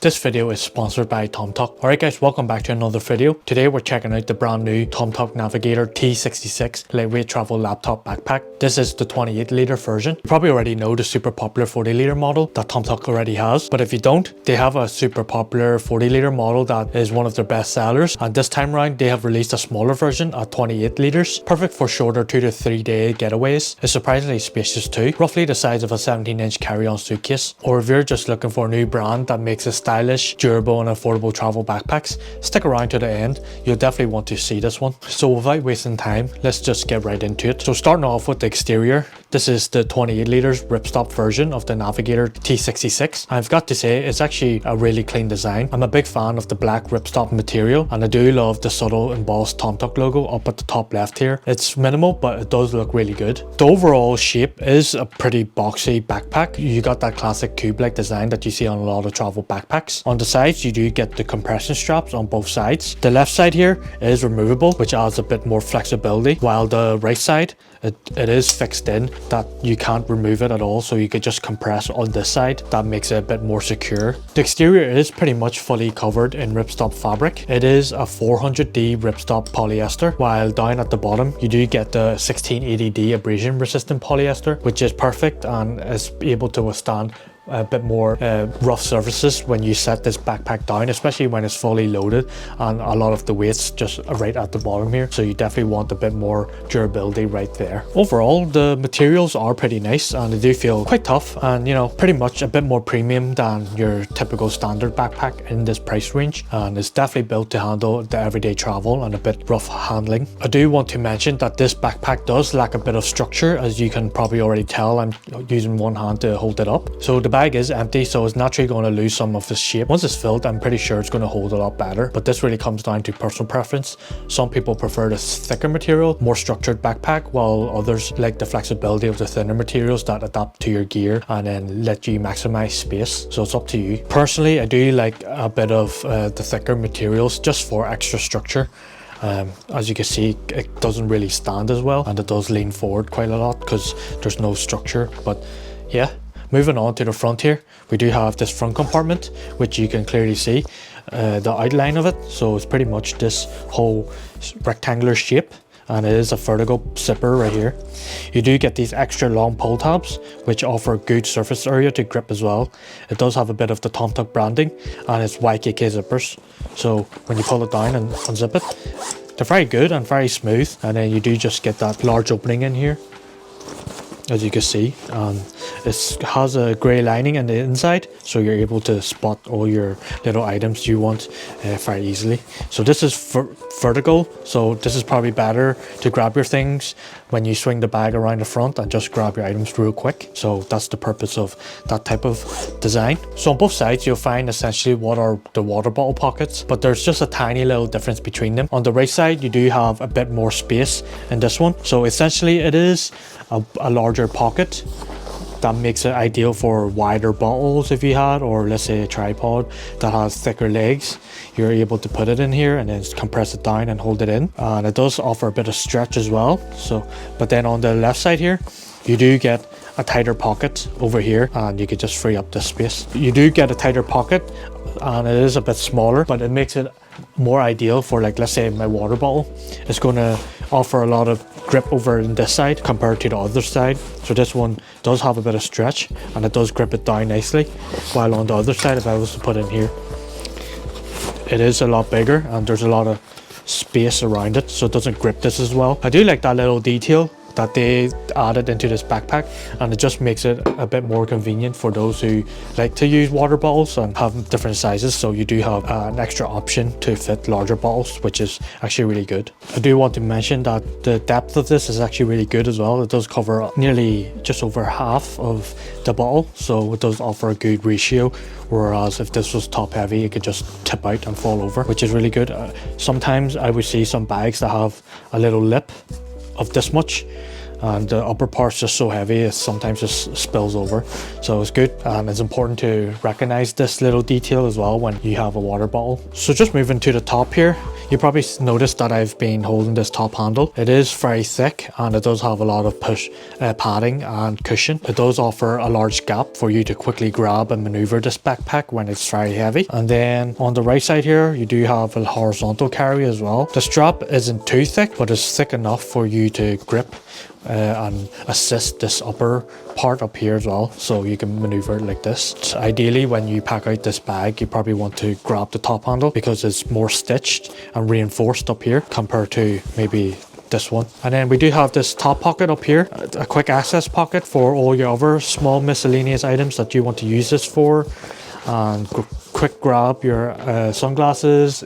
This video is sponsored by Tomtoc. Alright guys, welcome back to another video. Today we're checking out the brand new Tomtoc Navigator T66 Lightweight Travel Laptop Backpack. This is the 28 litre version. You probably already know the super popular 40 litre model that Tomtoc already has, but if you don't, they have a super popular 40 litre model that is one of their best sellers, and this time around they have released a smaller version at 28 litres, perfect for shorter 2 to 3 day getaways. It's surprisingly spacious too, roughly the size of a 17-inch carry-on suitcase. Or if you're just looking for a new brand that makes a stylish, durable and affordable travel backpacks, stick around to the end. You'll definitely want to see this one. So without wasting time, let's just get right into it. So starting off with the exterior, this is the 28 litres ripstop version of the Navigator T66. I've got to say, it's actually a really clean design. I'm a big fan of the black ripstop material, and I do love the subtle embossed Tomtoc logo up at the top left here. It's minimal, but it does look really good. The overall shape is a pretty boxy backpack. You got that classic cube-like design that you see on a lot of travel backpacks. On the sides, you do get the compression straps on both sides. The left side here is removable, which adds a bit more flexibility, while the right side, it is fixed in that you can't remove it at all, so you could just compress on this side. That makes it a bit more secure. The exterior is pretty much fully covered in ripstop fabric. It is a 400D ripstop polyester, while down at the bottom you do get the 1680D abrasion resistant polyester, which is perfect and is able to withstand a bit more rough surfaces when you set this backpack down, especially when it's fully loaded and a lot of the weight's just right at the bottom here, so you definitely want a bit more durability right there. Overall, the materials are pretty nice and they do feel quite tough, and you know, pretty much a bit more premium than your typical standard backpack in this price range, and it's definitely built to handle the everyday travel and a bit rough handling. I do want to mention that this backpack does lack a bit of structure, as you can probably already tell. I'm using one hand to hold it up. So the bag is empty, so it's naturally going to lose some of its shape. Once it's filled, I'm pretty sure it's going to hold a lot better, but this really comes down to personal preference. Some people prefer this thicker material, more structured backpack, while others like the flexibility of the thinner materials that adapt to your gear and then let you maximize space. So it's up to you. Personally, I do like a bit of the thicker materials just for extra structure. As you can see, it doesn't really stand as well, and it does lean forward quite a lot because there's no structure. But yeah, moving on to the front here, we do have this front compartment, which you can clearly see the outline of it. So it's pretty much this whole rectangular shape, and it is a vertical zipper right here. You do get these extra long pull tabs, which offer good surface area to grip as well. It does have a bit of the Tomtoc branding, and it's YKK zippers. So when you pull it down and unzip it, they're very good and very smooth. And then you do just get that large opening in here, as you can see, and it has a grey lining on the inside, so you're able to spot all your little items you want very easily. So this is vertical, so this is probably better to grab your things when you swing the bag around the front and just grab your items real quick. So that's the purpose of that type of design. So on both sides you'll find essentially what are the water bottle pockets, but there's just a tiny little difference between them. On the right side you do have a bit more space in this one, so essentially it is a larger pocket that makes it ideal for wider bottles. If you had, or let's say a tripod that has thicker legs, you're able to put it in here and then compress it down and hold it in, and it does offer a bit of stretch as well. So but then on the left side here you do get a tighter pocket over here, and you could just free up this space. You do get a tighter pocket, and it is a bit smaller, but it makes it more ideal for, like, let's say my water bottle. It's going to offer a lot of grip over in this side compared to the other side. So this one does have a bit of stretch and it does grip it down nicely, while on the other side, if I was to put in here, it is a lot bigger and there's a lot of space around it, so it doesn't grip this as well. I do like that little detail that they added into this backpack, and it just makes it a bit more convenient for those who like to use water bottles and have different sizes. So you do have an extra option to fit larger bottles, which is actually really good. I do want to mention that the depth of this is actually really good as well. It does cover nearly just over half of the bottle, so it does offer a good ratio, whereas if this was top heavy it could just tip out and fall over, which is really good. Sometimes I would see some bags that have a little lip of this much, and the upper part's just so heavy it sometimes just spills over. So it's good, and it's important to recognize this little detail as well when you have a water bottle. So just moving to the top here, You probably noticed that I've been holding this top handle. It is very thick and it does have a lot of push padding and cushion. It does offer a large gap for you to quickly grab and maneuver this backpack when it's very heavy. And then on the right side here, you do have a horizontal carry as well. The strap isn't too thick, but it's thick enough for you to grip and assist this upper part up here as well, so you can maneuver it like this. So ideally, when you pack out this bag, you probably want to grab the top handle because it's more stitched and reinforced up here compared to maybe this one. And then we do have this top pocket up here, a quick access pocket for all your other small miscellaneous items that you want to use this for, and quick grab your sunglasses,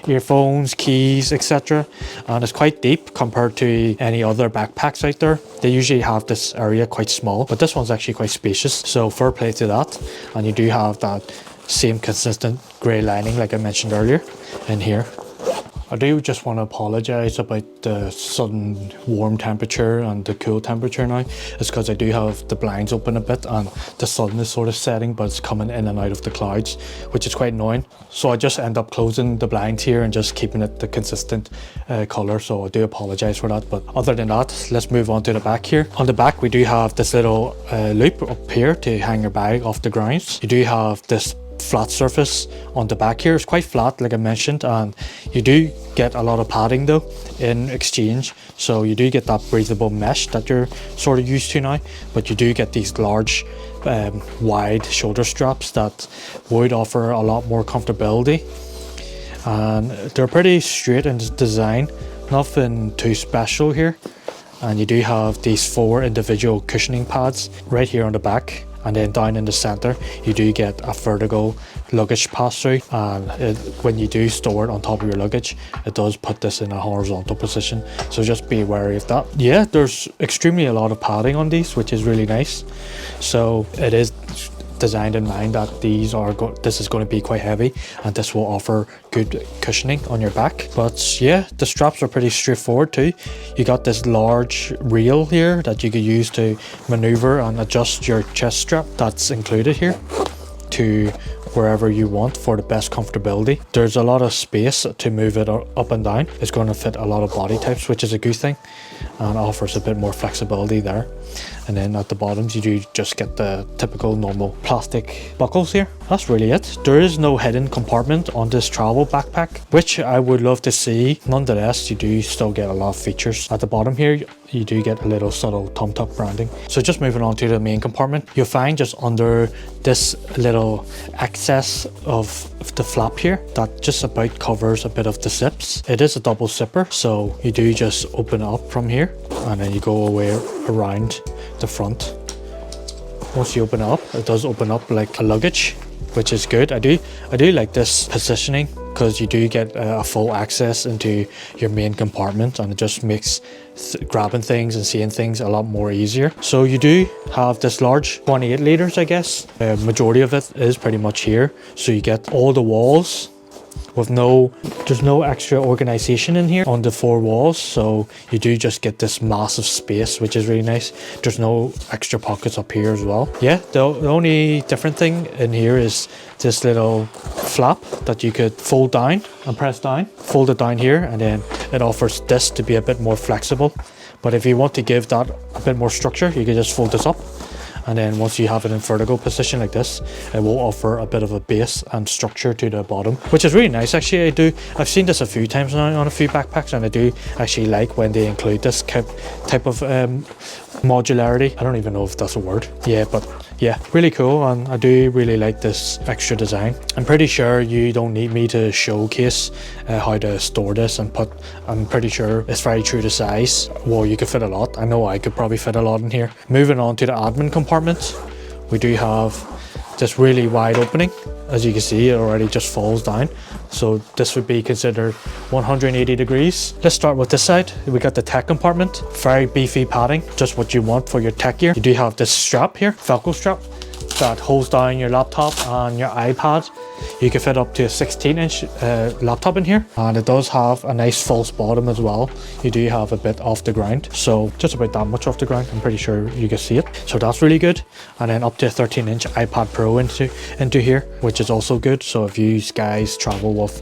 earphones, keys, etc. And it's quite deep compared to any other backpacks out there. They usually have this area quite small, but this one's actually quite spacious, so fair play to that. And you do have that same consistent grey lining like I mentioned earlier in here. I do just want to apologise about the sudden warm temperature and the cool temperature now. It's because I do have the blinds open a bit and the sun is sort of setting, but it's coming in and out of the clouds, which is quite annoying. So I just end up closing the blinds here and just keeping it the consistent colour, so I do apologise for that. But other than that, let's move on to the back here. On the back we do have this little loop up here to hang your bag off the ground. You do have this flat surface on the back here. It's quite flat like I mentioned, and you do get a lot of padding though in exchange, so you do get that breathable mesh that you're sort of used to now, but you do get these large wide shoulder straps that would offer a lot more comfortability, and they're pretty straight in design, nothing too special here. And you do have these 4 individual cushioning pads right here on the back, and then down in the center you do get a vertical luggage pass through, and when you do store it on top of your luggage, it does put this in a horizontal position, so just be wary of that. Yeah, there's extremely a lot of padding on these, which is really nice. So it is designed in mind that this is going to be quite heavy, and this will offer good cushioning on your back. But yeah, the straps are pretty straightforward too. You got this large reel here that you could use to maneuver and adjust your chest strap that's included here to wherever you want for the best comfortability. There's a lot of space to move it up and down. It's going to fit a lot of body types, which is a good thing, and offers a bit more flexibility there. And then at the bottoms you do just get the typical normal plastic buckles here. That's really it. There is no hidden compartment on this travel backpack, which I would love to see. Nonetheless, you do still get a lot of features. At the bottom here you do get a little subtle Tomtoc branding. So just moving on to the main compartment, you'll find just under this little excess of the flap here that just about covers a bit of the zips. It is a double zipper, so you do just open it up from here and then you go away around the front. Once you open it up, it does open up like a luggage, which is good. I do like this positioning because you do get a full access into your main compartment, and it just makes grabbing things and seeing things a lot more easier. So you do have this large 28 liters, I guess. Majority of it is pretty much here, so you get all the walls with there's no extra organization in here on the 4 walls, so you do just get this massive space, which is really nice. There's no extra pockets up here as well. Yeah, the only different thing in here is this little flap that you could fold down and press down. Fold it down here, and then it offers this to be a bit more flexible. But if you want to give that a bit more structure, you can just fold this up, and then once you have it in vertical position like this, it will offer a bit of a base and structure to the bottom, which is really nice. Actually, I've seen this a few times now on a few backpacks, and I do actually like when they include this type of modularity. I don't even know if that's a word. Yeah, but yeah, really cool, and I do really like this extra design. I'm pretty sure you don't need me to showcase how to store this and put. I'm pretty sure it's very true to size. Well, you could fit a lot. I know I could probably fit a lot in here. Moving on to the admin compartment, we do have this really wide opening. As you can see, it already just falls down, so this would be considered 180 degrees. Let's start with this side. We got the tech compartment, very beefy padding, just what you want for your tech gear. You do have this strap here, Velcro strap, that holds down your laptop and your iPad You can fit up to a 16-inch laptop in here, and it does have a nice false bottom as well. You do have a bit off the ground, so just about that much off the ground. I'm pretty sure you can see it, so that's really good. And then up to a 13-inch iPad Pro into here, which is also good. So if you guys travel with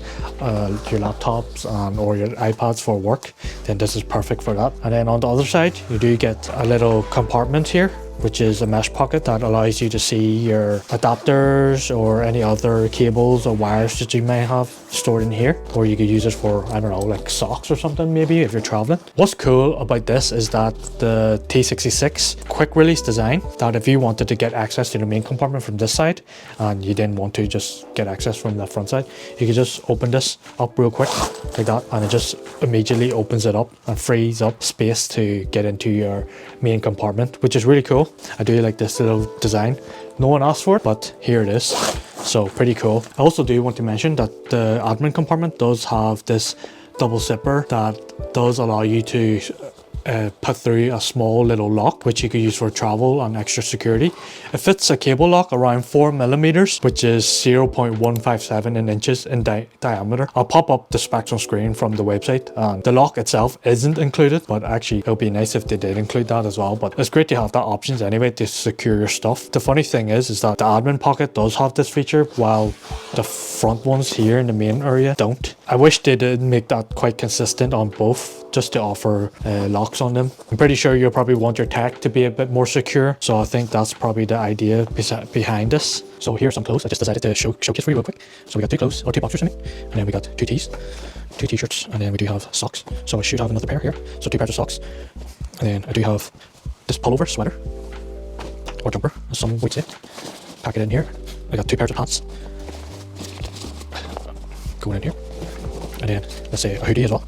your laptops or your iPads for work, then this is perfect for that. And then on the other side, you do get a little compartment here, which is a mesh pocket that allows you to see your adapters or any other cables or wires that you may have stored in here, or you could use it for, I don't know, like socks or something maybe if you're traveling. What's cool about this is that the T66 quick release design, that if you wanted to get access to the main compartment from this side and you didn't want to just get access from the front side, you could just open this up real quick like that, and it just immediately opens it up and frees up space to get into your main compartment, which is really cool. I do like this little design. No one asked for it, but here it is. So pretty cool. I also do want to mention that the admin compartment does have this double zipper that does allow you to put through a small little lock, which you could use for travel and extra security. It fits a cable lock around 4mm, which is 0.157 inches in diameter. I'll pop up the specs on screen from the website, and the lock itself isn't included, but actually it would be nice if they did include that as well. But it's great to have that options anyway to secure your stuff. The funny thing is that the admin pocket does have this feature, while the front ones here in the main area don't. I wish they did make that quite consistent on both, just to offer locks on them. I'm pretty sure you'll probably want your tech to be a bit more secure, so I think that's probably the idea behind this. So here's some clothes I just decided to showcase for you real quick. So we got two clothes, or two boxers I mean, and then we got two tees, two t-shirts, and then we do have socks. So I should have another pair here, so two pairs of socks. And then I do have this pullover sweater, or jumper, as some would say. Pack it in here. I got two pairs of pants going in here, and then let's say a hoodie as well.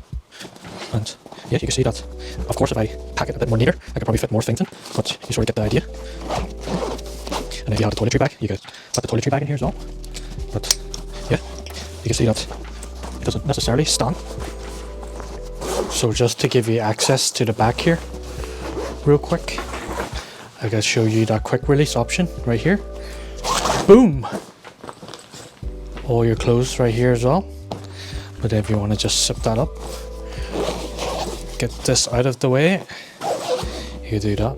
And yeah, you can see that, of course, if I pack it a bit more neater, I could probably fit more things in, but you sort of get the idea. And if you have a toiletry bag, you could put the toiletry bag in here as well. But yeah, you can see that it doesn't necessarily stand. So just to give you access to the back here, real quick, I gotta show you that quick release option right here. Boom! All your clothes right here as well. But if you want to just zip that up, get this out of the way, you do that.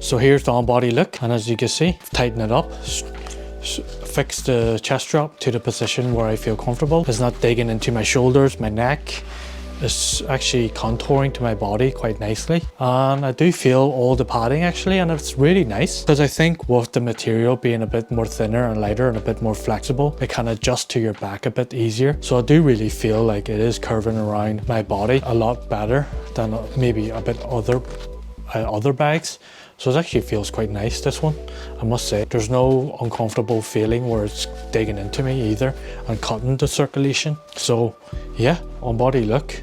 So here's the on-body look, and as you can see, tighten it up, fix the chest strap to the position where I feel comfortable. It's not digging into my shoulders, my neck. It's actually contouring to my body quite nicely, and I do feel all the padding actually, and it's really nice because I think with the material being a bit more thinner and lighter and a bit more flexible, it can adjust to your back a bit easier. So I do really feel like it is curving around my body a lot better than maybe a bit other bags. So it actually feels quite nice, this one, I must say. There's no uncomfortable feeling where it's digging into me either and cutting the circulation. So yeah, on body look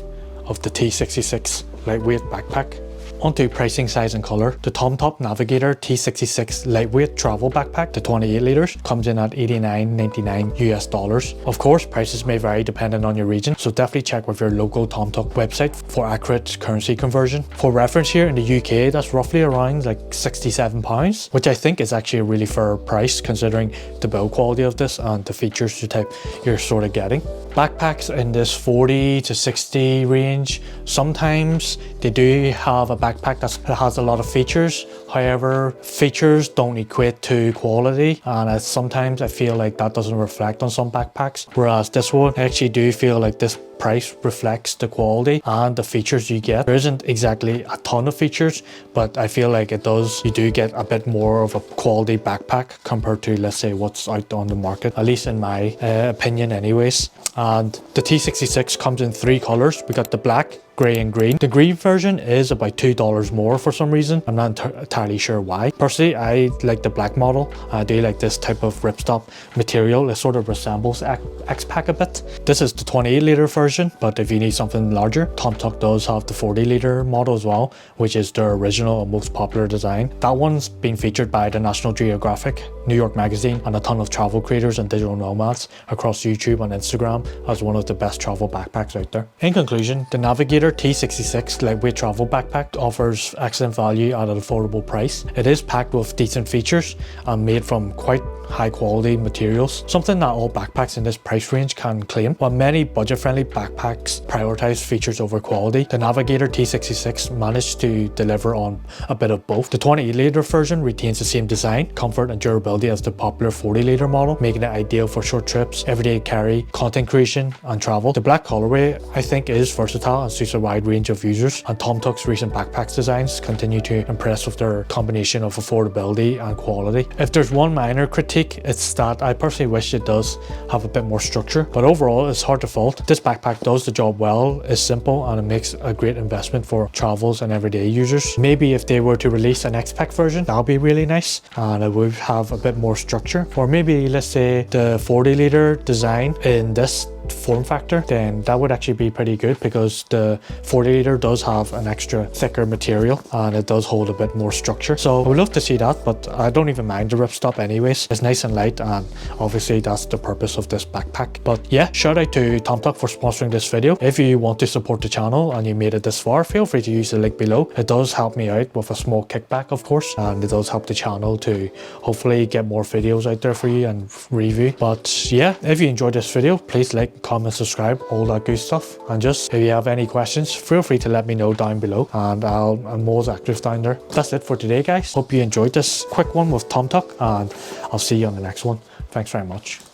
of the T66 lightweight backpack. Onto pricing, size and color. The Tomtoc Navigator T66 lightweight travel backpack, the 28 liters, comes in at $89.99 US. Of course, prices may vary depending on your region, so definitely check with your local Tomtoc website for accurate currency conversion. For reference, here in the UK, that's roughly around like £67, which I think is actually a really fair price considering the build quality of this and the features you're sort of getting. Backpacks in this 40 to 60 range, sometimes they do have a backpack that has a lot of features. However, features don't equate to quality, and sometimes I feel like that doesn't reflect on some backpacks. Whereas this one, I actually do feel like this price reflects the quality and the features you get. There isn't exactly a ton of features, but I feel like it does. You do get a bit more of a quality backpack compared to, let's say, what's out on the market, at least in my opinion anyways. And the T66 comes in three colors. We got the black, grey and green. The green version is about $2 more for some reason. I'm not entirely sure why. Personally, I like the black model. I do like this type of ripstop material. It sort of resembles X-Pack a bit. This is the 28 liter version, but if you need something larger, Tomtoc does have the 40 liter model as well, which is their original and most popular design. That one's been featured by the National Geographic, New York Magazine, and a ton of travel creators and digital nomads across YouTube and Instagram as one of the best travel backpacks out there. In conclusion, the Navigator Navigator T66 lightweight travel backpack offers excellent value at an affordable price. It is packed with decent features and made from quite high quality materials, something that all backpacks in this price range can claim. While many budget friendly backpacks prioritize features over quality, the Navigator T66 managed to deliver on a bit of both. The 28-litre version retains the same design, comfort and durability as the popular 40-litre model, making it ideal for short trips, everyday carry, content creation and travel. The black colorway I think is versatile and suits a wide range of users, and Tomtoc's recent backpacks designs continue to impress with their combination of affordability and quality. If there's one minor critique, it's that I personally wish it does have a bit more structure, but overall it's hard to fault. This backpack does the job well, is simple, and it makes a great investment for travels and everyday users. Maybe if they were to release an X-Pack version, that would be really nice and it would have a bit more structure, or maybe let's say the 40-litre design in this form factor, then that would actually be pretty good, because the 40-litre does have an extra thicker material and it does hold a bit more structure. So I would love to see that, but I don't even mind the ripstop anyways. It's nice and light, and obviously that's the purpose of this backpack. But yeah, shout out to Tomtoc for sponsoring this video. If you want to support the channel and you made it this far, feel free to use the link below. It does help me out with a small kickback, of course, and it does help the channel to hopefully get more videos out there for you and review. But yeah, if you enjoyed this video, please like, comment, subscribe, all that good stuff. And just if you have any questions, feel free to let me know down below, and I'm always active down there. That's it for today, guys. Hope you enjoyed this quick one with Tomtoc, and I'll see you on the next one. Thanks very much.